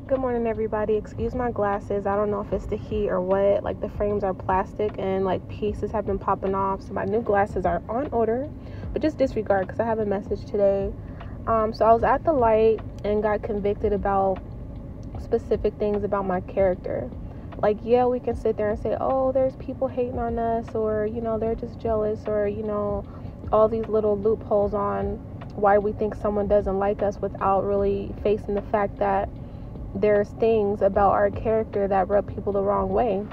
Good morning, everybody. Excuse my glasses. I don't know if it's the heat or what. Like, the frames are plastic and like pieces have been popping off. So my new glasses are on order, but just disregard because I have a message today. So I was at the light and got convicted about specific things about my character. Like, yeah, we can sit there and say, oh, there's people hating on us, or they're just jealous, or all these little loopholes on why we think someone doesn't like us, without really facing the fact that there's things about our character that rub people the wrong way,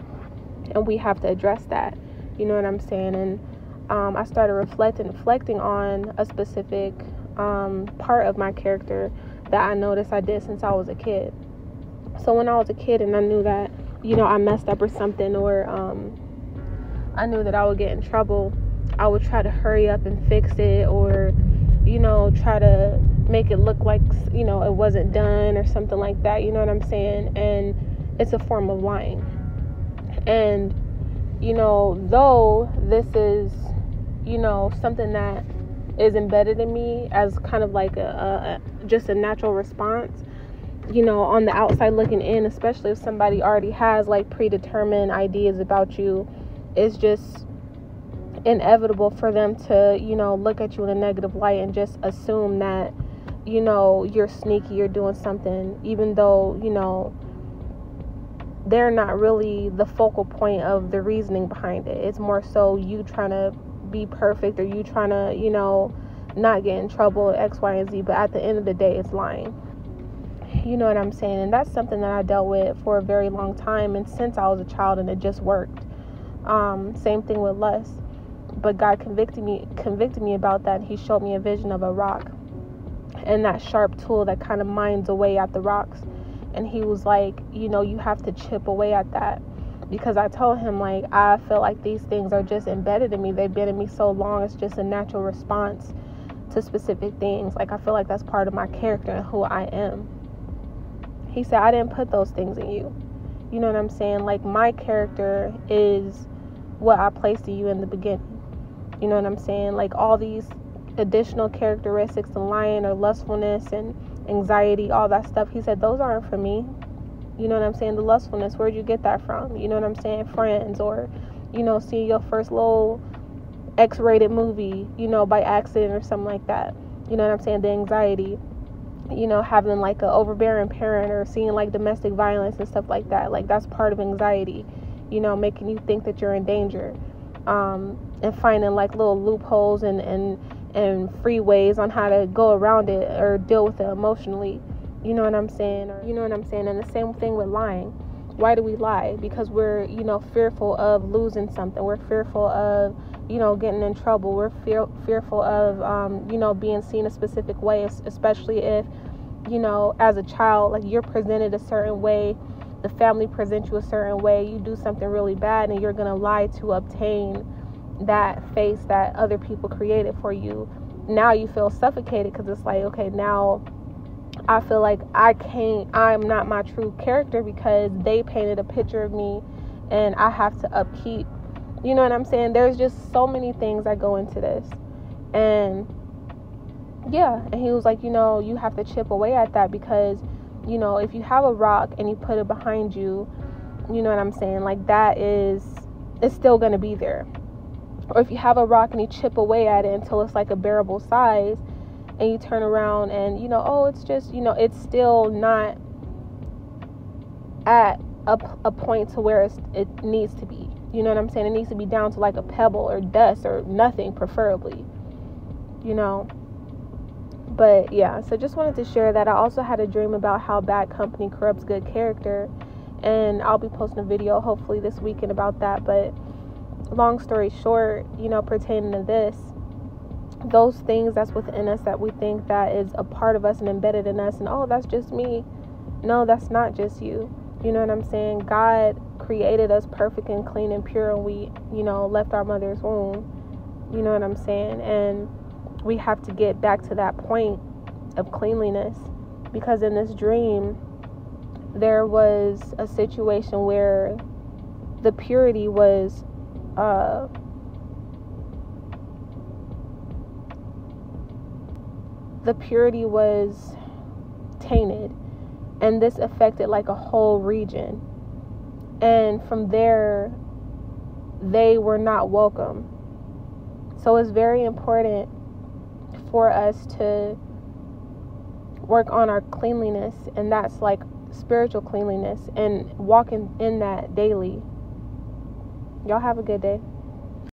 and we have to address that. You know what I'm saying? And I started reflecting on a specific part of my character that I noticed I did since I was a kid. So when I was a kid and I knew that I messed up or something, or I knew that I would get in trouble, I would try to hurry up and fix it, or try to make it look like it wasn't done or something like that. You know what I'm saying? And it's a form of lying. And though this is something that is embedded in me as kind of like a just a natural response, on the outside looking in, especially if somebody already has like predetermined ideas about you, it's just inevitable for them to look at you in a negative light and just assume that you're sneaky, you're doing something, even though they're not really the focal point of the reasoning behind it. It's more so you trying to be perfect, or you trying to not get in trouble, X, Y, and Z. But at the end of the day, it's lying. You know what I'm saying? And that's something that I dealt with for a very long time, and since I was a child, and it just worked. Same thing with lust. But God convicted me about that. And he showed me a vision of a rock and that sharp tool that kind of mines away at the rocks. And he was like, you have to chip away at that. Because I told him, like, I feel like these things are just embedded in me. They've been in me so long. It's just a natural response to specific things. Like, I feel like that's part of my character and who I am. He said, I didn't put those things in you. You know what I'm saying? Like, my character is what I placed in you in the beginning. You know what I'm saying? Like, all these additional characteristics, the lying or lustfulness and anxiety, all that stuff, he said, those aren't for me. You know what I'm saying? The lustfulness, where'd you get that from? You know what I'm saying? Friends, or seeing your first little X-rated movie by accident or something like that. You know what I'm saying? The anxiety, having like an overbearing parent, or seeing like domestic violence and stuff like that. Like, that's part of anxiety, making you think that you're in danger, and finding like little loopholes and free ways on how to go around it or deal with it emotionally. You know what I'm saying? And the same thing with lying. Why do we lie? Because we're fearful of losing something. We're fearful of getting in trouble. We're fearful of being seen a specific way, especially if as a child, like, you're presented a certain way, the family presents you a certain way, you do something really bad, and you're gonna lie to obtain that face that other people created for you. Now you feel suffocated, because it's like, okay, now I feel like I'm not my true character, because they painted a picture of me and I have to upkeep. You know what I'm saying? There's just so many things that go into this. And yeah, and he was like, you have to chip away at that, because if you have a rock and you put it behind you, you know what I'm saying, like, it's still going to be there. Or if you have a rock and you chip away at it until it's like a bearable size, and you turn around and it's just it's still not at a point to where it needs to be. You know what I'm saying? It needs to be down to like a pebble or dust or nothing, preferably. But yeah, so just wanted to share that. I also had a dream about how bad company corrupts good character, and I'll be posting a video hopefully this weekend about that. But long story short, pertaining to this, those things that's within us that we think that is a part of us and embedded in us, and that's just me. No, that's not just you. You know what I'm saying? God created us perfect and clean and pure, and we left our mother's womb. You know what I'm saying? And we have to get back to that point of cleanliness, because in this dream there was a situation where the purity was tainted, And this affected like a whole region. And from there, they were not welcome. So it's very important for us to work on our cleanliness, and that's like spiritual cleanliness, and walking in that daily. Y'all have a good day.